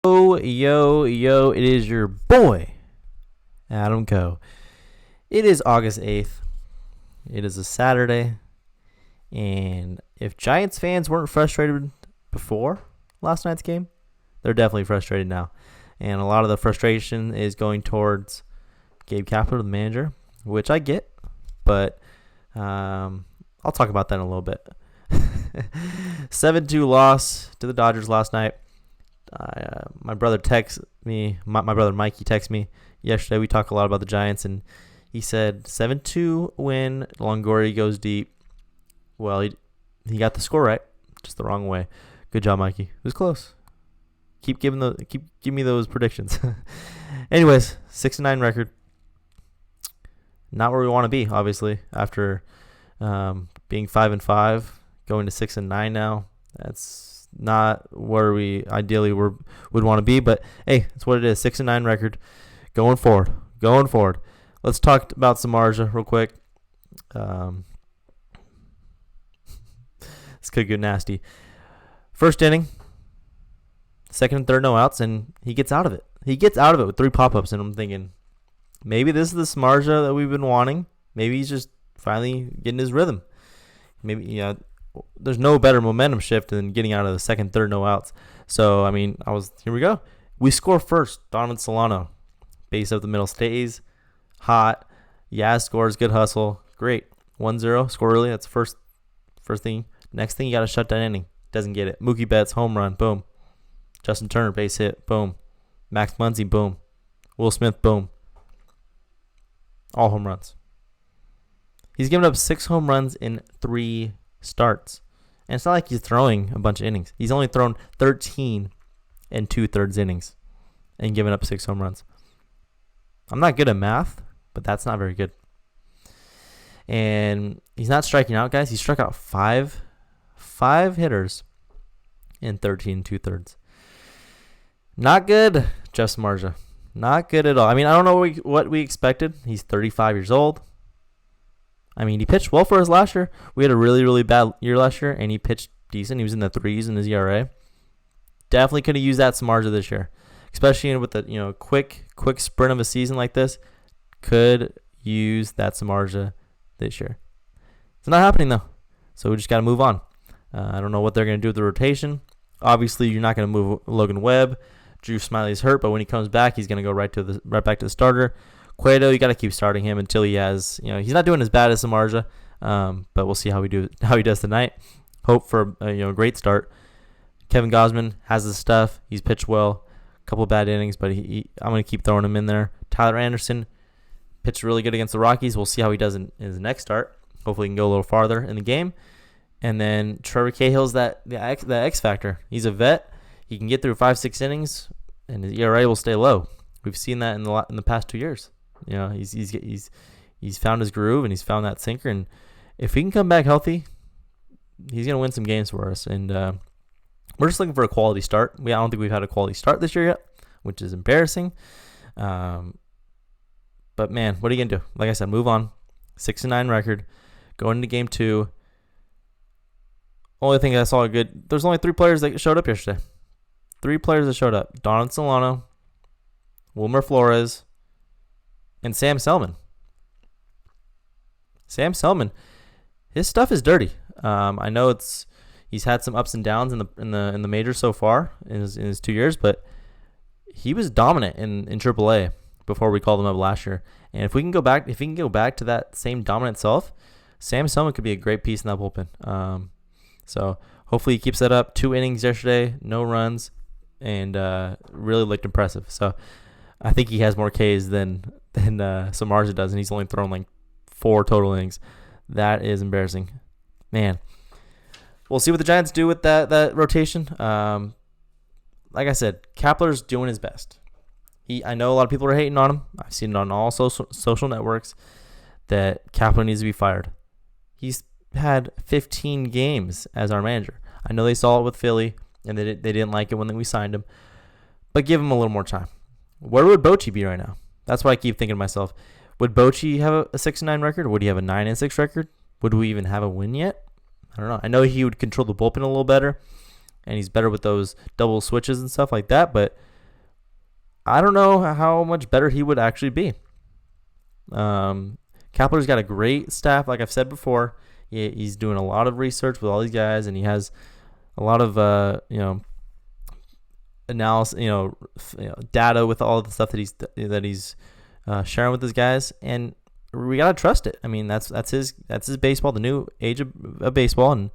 Yo, it is your boy, Adam Co. It is August 8th. It is a Saturday. And if Giants fans weren't frustrated before last night's game, they're definitely frustrated now. And a lot of the frustration is going towards Gabe Kapler, the manager, which I get. But I'll talk about that in a little bit. 7-2 loss to the Dodgers last night. My brother texted me. My brother Mikey texted me yesterday. We talked a lot about the Giants, and he said 7-2 win. Longoria goes deep. Well, he got the score right, just the wrong way. Good job, Mikey. It was close. Keep giving me those predictions. Anyways, 6-9 record. Not where we want to be, obviously. After being 5-5, going to 6-9 now. That's not where we ideally would want to be, but hey, that's what it is. 6-9 record. Going forward. Let's talk about Samardzija real quick. This could get nasty. First inning, second and third no outs, and he gets out of it. With 3 pop-ups, and I'm thinking, maybe this is the Samardzija that we've been wanting. Maybe he's just finally getting his rhythm. Maybe, there's no better momentum shift than getting out of the second, third no outs. So, here we go. We score first. Donovan Solano, base up the middle, stays hot. Yaz scores, good hustle. Great. 1-0, score early. That's first thing. Next thing, you got to shut that inning. Doesn't get it. Mookie Betts, home run, boom. Justin Turner, base hit, boom. Max Muncy, boom. Will Smith, boom. All home runs. He's given up 6 home runs in 3 starts. And it's not like he's throwing a bunch of innings. He's only thrown 13 and 2/3 innings and given up 6 home runs. I'm not good at math, but that's not very good. And he's not striking out, guys. He struck out 5 hitters in 13 and 2/3. Not good, Jeff Samardzija. Not good at all. I don't know what we expected. He's 35 years old. He pitched well for us last year. We had a really, really bad year last year, and he pitched decent. He was in the 3s in his ERA. Definitely could have used that Samardzija this year, especially with the quick sprint of a season like this. Could use that Samardzija this year. It's not happening though, so we just got to move on. I don't know what they're going to do with the rotation. Obviously, you're not going to move Logan Webb. Drew Smiley's hurt, but when he comes back, he's going to go right back to the starter. Cueto, you got to keep starting him until he has, he's not doing as bad as Samardzija, but we'll see how he does tonight. Hope for a great start. Kevin Gausman has the stuff. He's pitched well, a couple of bad innings, but I'm going to keep throwing him in there. Tyler Anderson pitched really good against the Rockies. We'll see how he does in his next start. Hopefully, he can go a little farther in the game. And then Trevor Cahill's the X factor. He's a vet. He can get through 5-6 innings, and his ERA will stay low. We've seen that in the past 2 years. He's found his groove, and he's found that sinker. And if he can come back healthy, he's gonna win some games for us. And we're just looking for a quality start. I don't think we've had a quality start this year yet, which is embarrassing. But man, what are you gonna do? Like I said, move on. 6-9 record, going into game 2. Only thing I saw good. There's only 3 players that showed up yesterday. 3 players that showed up: Donovan Solano, Wilmer Flores, and Sam Selman. Sam Selman, his stuff is dirty. I know he's had some ups and downs in the majors so far in his 2 years, but he was dominant in AAA before we called him up last year. And if he can go back to that same dominant self, Sam Selman could be a great piece in that bullpen. So hopefully he keeps that up. 2 innings yesterday, no runs, and really looked impressive. So I think he has more Ks than Samardzija does, and he's only thrown like 4 total innings. That is embarrassing. Man. We'll see what the Giants do with that rotation. Like I said, Kapler's doing his best. I know a lot of people are hating on him. I've seen it on all social networks that Kapler needs to be fired. He's had 15 games as our manager. I know they saw it with Philly, and they didn't like it when we signed him. But give him a little more time. Where would Bochy be right now? That's what I keep thinking to myself. Would Bochy have a 6-9 record? Or would he have a 9-6 record? Would we even have a win yet? I don't know. I know he would control the bullpen a little better, and he's better with those double switches and stuff like that, but I don't know how much better he would actually be. Kepler's got a great staff, like I've said before. He's doing a lot of research with all these guys, and he has a lot of analysis, data with all of the stuff that he's sharing with his guys, and we gotta trust it. I mean, that's his baseball, the new age of baseball, and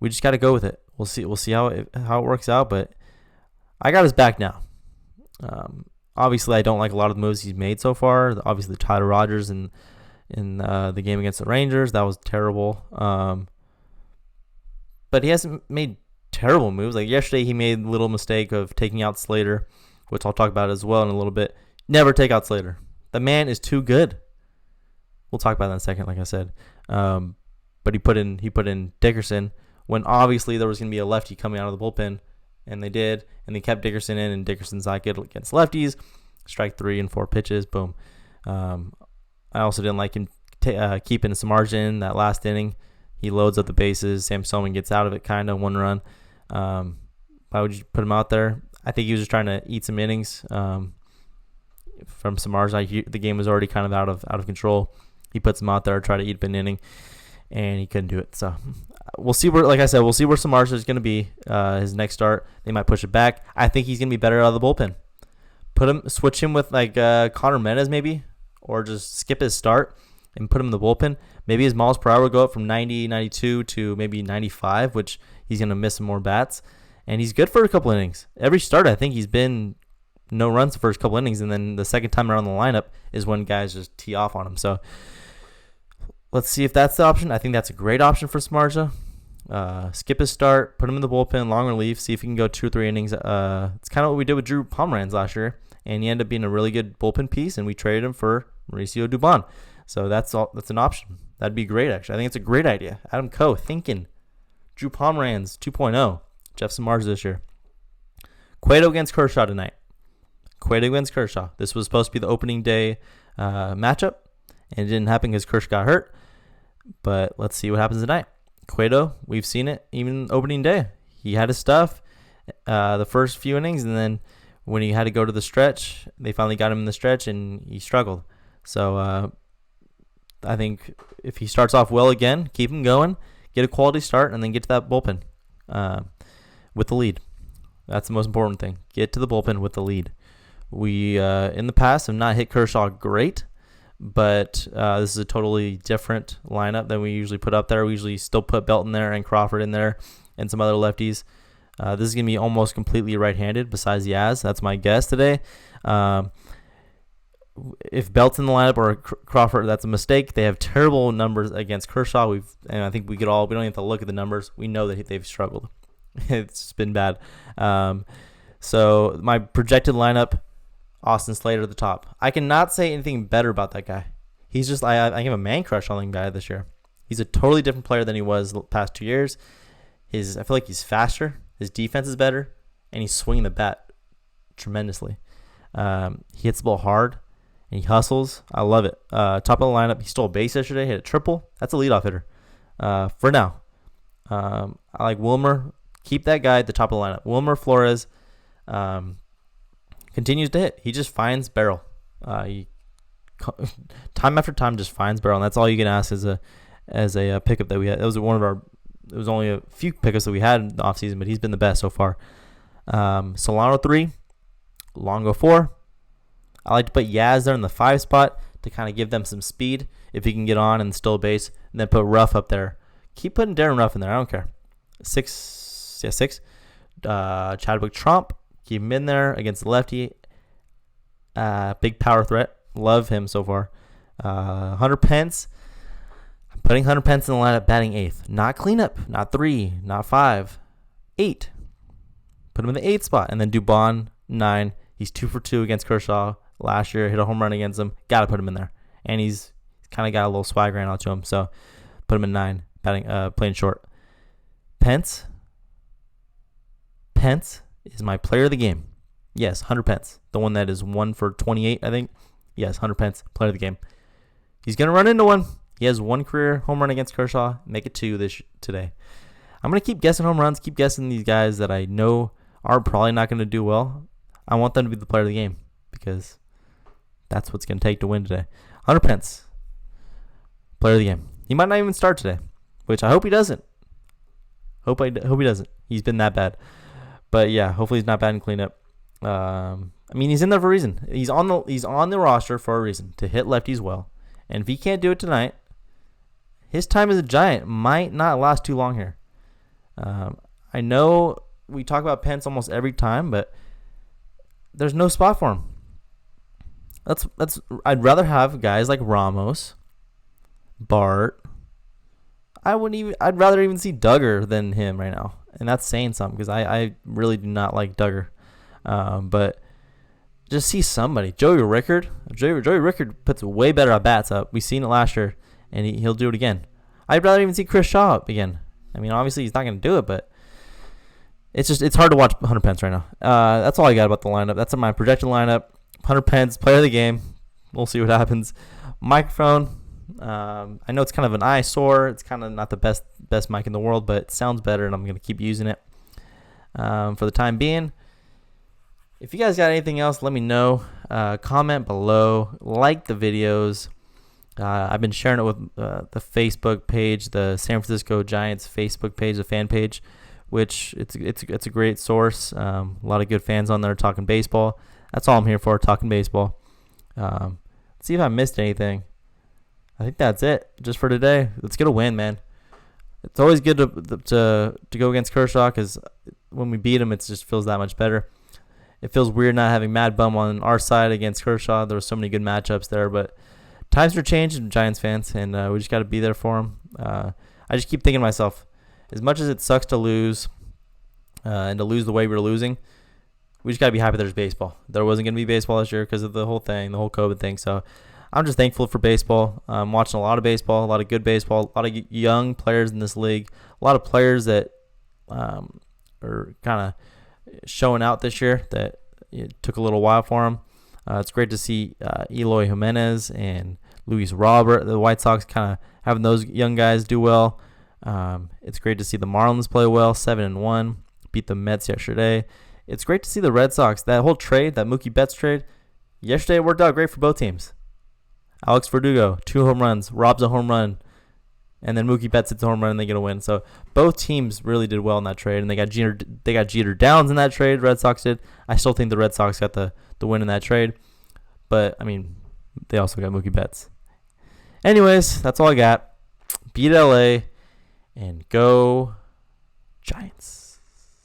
we just gotta go with it. We'll see how it works out, but I got his back now. Obviously, I don't like a lot of the moves he's made so far. Obviously, Tyler Rogers in the game against the Rangers, that was terrible. But he hasn't made terrible moves. Like yesterday, he made a little mistake of taking out Slater, which I'll talk about as well in a little bit. Never take out Slater. The man is too good. We'll talk about that in a second, like I said. But he put in Dickerson when obviously there was going to be a lefty coming out of the bullpen, and they did, and they kept Dickerson in, and Dickerson's not good against lefties. Strike 3 and 4 pitches, boom. I also didn't like him keeping Samardzija in that last inning. He loads up the bases. Sam Soman gets out of it, kind of 1 run. Why would you put him out there? I think he was just trying to eat some innings from Samardzija. The game was already kind of out of control. He puts him out there, try to eat an inning, and he couldn't do it. So we'll see where Samardzija is going to be his next start. They might push it back. I think he's going to be better out of the bullpen. Switch him with like Connor Menez maybe, or just skip his start and put him in the bullpen. Maybe his miles per hour will go up from 90, 92 to maybe 95, which he's going to miss some more bats. And he's good for a couple innings. Every start, I think he's been no runs the first couple innings, and then the second time around the lineup is when guys just tee off on him. So let's see if that's the option. I think that's a great option for Samardzija. Skip his start, put him in the bullpen, long relief, see if he can go 2 or 3 innings. It's kind of what we did with Drew Pomeranz last year, and he ended up being a really good bullpen piece, and we traded him for Mauricio Dubon. So that's an option. That'd be great, actually. I think it's a great idea. Adam Coe thinking Drew Pomeranz 2.0, Jeff Samardzija this year. Cueto against Kershaw tonight. Cueto against Kershaw. This was supposed to be the opening day matchup, and it didn't happen because Kershaw got hurt. But let's see what happens tonight. Cueto, we've seen it even opening day. He had his stuff the first few innings, and then when he had to go to the stretch, they finally got him in the stretch, and he struggled. So I think if he starts off well again, keep him going, get a quality start, and then get to that bullpen with the lead. That's the most important thing. Get to the bullpen with the lead. We, in the past, have not hit Kershaw great, but this is a totally different lineup than we usually put up there. We usually still put Belton there and Crawford in there and some other lefties. This is going to be almost completely right-handed besides Yaz. That's my guess today. If Belt's in the lineup or Crawford, that's a mistake. They have terrible numbers against Kershaw. And I think we don't even have to look at the numbers. We know that they've struggled. It's been bad. So my projected lineup, Austin Slater at the top. I cannot say anything better about that guy. He's just, I have a man crush on the guy this year. He's a totally different player than he was the past 2 years. I feel like he's faster. His defense is better, and he's swinging the bat tremendously. He hits the ball hard, and he hustles. I love it. Top of the lineup, he stole a base yesterday, hit a triple. That's a leadoff hitter for now. I like Wilmer. Keep that guy at the top of the lineup. Wilmer Flores continues to hit. He just finds barrel. He time after time just finds barrel, and that's all you can ask as a pickup that we had. It was only a few pickups that we had in the offseason, but he's been the best so far. Solano 3, Longo 4. I like to put Yaz there in the 5 spot to kind of give them some speed if he can get on and steal a base, and then put Ruff up there. Keep putting Darren Ruff in there. I don't care. 6. Chadwick Trump. Keep him in there against the lefty. Big power threat. Love him so far. Hunter Pence. I'm putting Hunter Pence in the lineup batting 8th. Not cleanup. Not 3. Not 5. 8. Put him in the 8th spot. And then Dubon 9. He's 2 for 2 against Kershaw last year. Hit a home run against him. Got to put him in there. And he's kind of got a little swag ran out to him. So put him in 9. Playing short. Pence is my player of the game. Yes, Hunter Pence. The one that is 1 for 28, I think. Yes, Hunter Pence, player of the game. He's going to run into one. He has 1 career home run against Kershaw. Make it 2 today. I'm going to keep guessing home runs, keep guessing these guys that I know are probably not going to do well. I want them to be the player of the game because that's what's going to take to win today. Hunter Pence, player of the game. He might not even start today, which I hope he doesn't. Hope he doesn't. He's been that bad. But yeah, hopefully he's not bad in cleanup. I mean, he's in there for a reason. He's on the roster for a reason, to hit lefties well. And if he can't do it tonight, his time as a Giant might not last too long here. I know we talk about Pence almost every time, but there's no spot for him. I'd rather have guys like Ramos, Bart. I'd rather even see Duggar than him right now. And that's saying something, because I really do not like Duggar. But just see somebody. Joey Rickard puts way better at bats up. We've seen it last year, and he'll do it again. I'd rather even see Kershaw up again. I mean, obviously he's not going to do it, but it's hard to watch Hunter Pence right now. That's all I got about the lineup. That's my projected lineup. Hunter Pence, player of the game. We'll see what happens. Microphone. I know it's kind of an eyesore. It's kind of not the best mic in the world, but it sounds better, and I'm going to keep using it for the time being. If you guys got anything else, let me know. Comment below. Like the videos. I've been sharing it with the Facebook page, the San Francisco Giants Facebook page, the fan page, which it's a great source. A lot of good fans on there talking baseball. That's all I'm here for, talking baseball. Let's see if I missed anything. I think that's it just for today. Let's get a win, man. It's always good to go against Kershaw, because when we beat him, it just feels that much better. It feels weird not having Mad Bum on our side against Kershaw. There were so many good matchups there, but times are changing, Giants fans, and we just got to be there for them. I just keep thinking to myself, as much as it sucks to lose and to lose the way we're losing, we just got to be happy there's baseball. There wasn't going to be baseball this year because of the whole COVID thing. So I'm just thankful for baseball. I'm watching a lot of baseball, a lot of good baseball, a lot of young players in this league, a lot of players that are kind of showing out this year that it took a little while for them. It's great to see Eloy Jimenez and Luis Robert, the White Sox, kind of having those young guys do well. It's great to see the Marlins play well, 7-1, beat the Mets yesterday. It's great to see the Red Sox, that whole trade, that Mookie Betts trade. Yesterday it worked out great for both teams. Alex Verdugo, 2 home runs, robs a home run, and then Mookie Betts hits a home run and they get a win. So both teams really did well in that trade, and they got Jeter Downs in that trade. Red Sox did. I still think the Red Sox got the win in that trade, but I mean, they also got Mookie Betts. Anyways, that's all I got. Beat LA and go Giants.